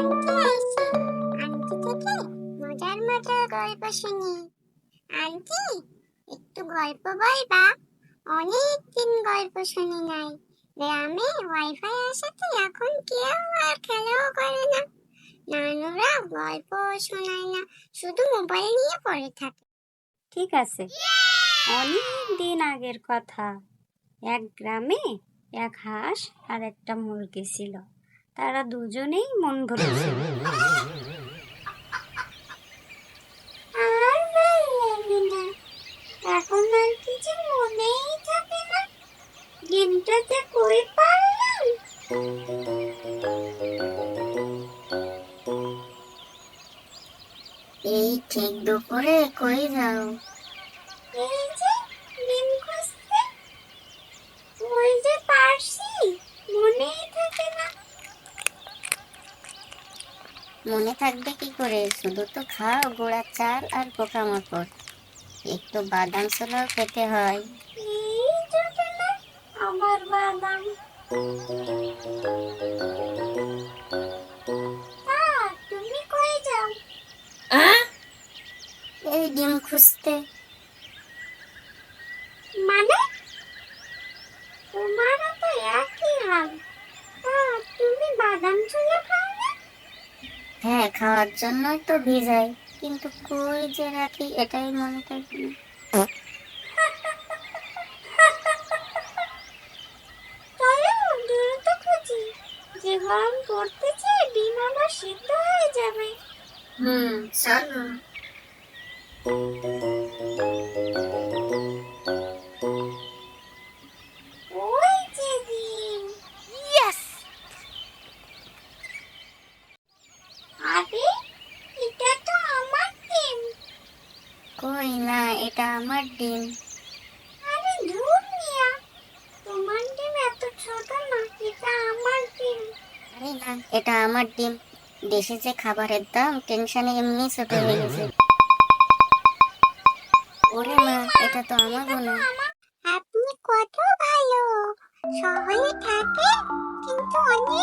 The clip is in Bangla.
আন্টি আইছে, আন্টি থেকে মজার মজার গল্প শুনি। আন্টি, একটু গল্প বলবা? অনেক দিন গল্প শুনি নাই। গ্রামে ওয়াইফাই আসাতে এখন কেউ আর খেলাও করে না। নানুরা গল্প শোনায় না, শুধু মোবাইল নিয়ে পড়ে থাকে। ঠিক আছে, অনেক দিন আগের কথা। এক গ্রামে এক হাঁস আর একটা মুরগি ছিল। তারা দুজনেই মন ভরেছিল। আর ভাল লাগে না, এখন আর কিছু মনেই থাকে না। দিনটাতে কই পারলাম। এই ঠিক দুপুরে কই যাও? এই যে ডিম খুঁজতে। ওই যে পারছি, মনেই থাকে না। মনে থাকবে কি করে? শুধু তো খাও গোড়া চাল আর পোকামাকড়। একটু বাদাম ছোলাও খেতে হয়। এই জোটে না আমার বাদাম। তুমি কই যাও? এই ডিম খুঁজতে। মানে তোমারও তো একই হাল। তুমি বাদাম ছোলা খাও না? হ্যাঁ, খাওয়ার জন্যই তো ভিজাই, কিন্তু কই যে রাখি এটাই মনে থাকে না। চলো দ্রুত খুঁজি, যে গরম পড়তেছে ডিম আবার সিদ্ধ হয়ে যাবে। চলো। ওই যে ডিম। ইয়েস! আরে, এটা তো আমার ডিম। কই না, এটা আমার ডিম। আরে ধুর মিয়া, তোমার ডিম এত ছোট না, এটা আমার ডিম। আরে না, এটা আমার ডিম। দেশে যে খাবারের দাম, টেনশনে এমনি ছোট হয়ে গেছে। ওরে মা, এটা তো আমারও না। আপনি কত ভালো, শহরে থাকে কিন্তু অনেক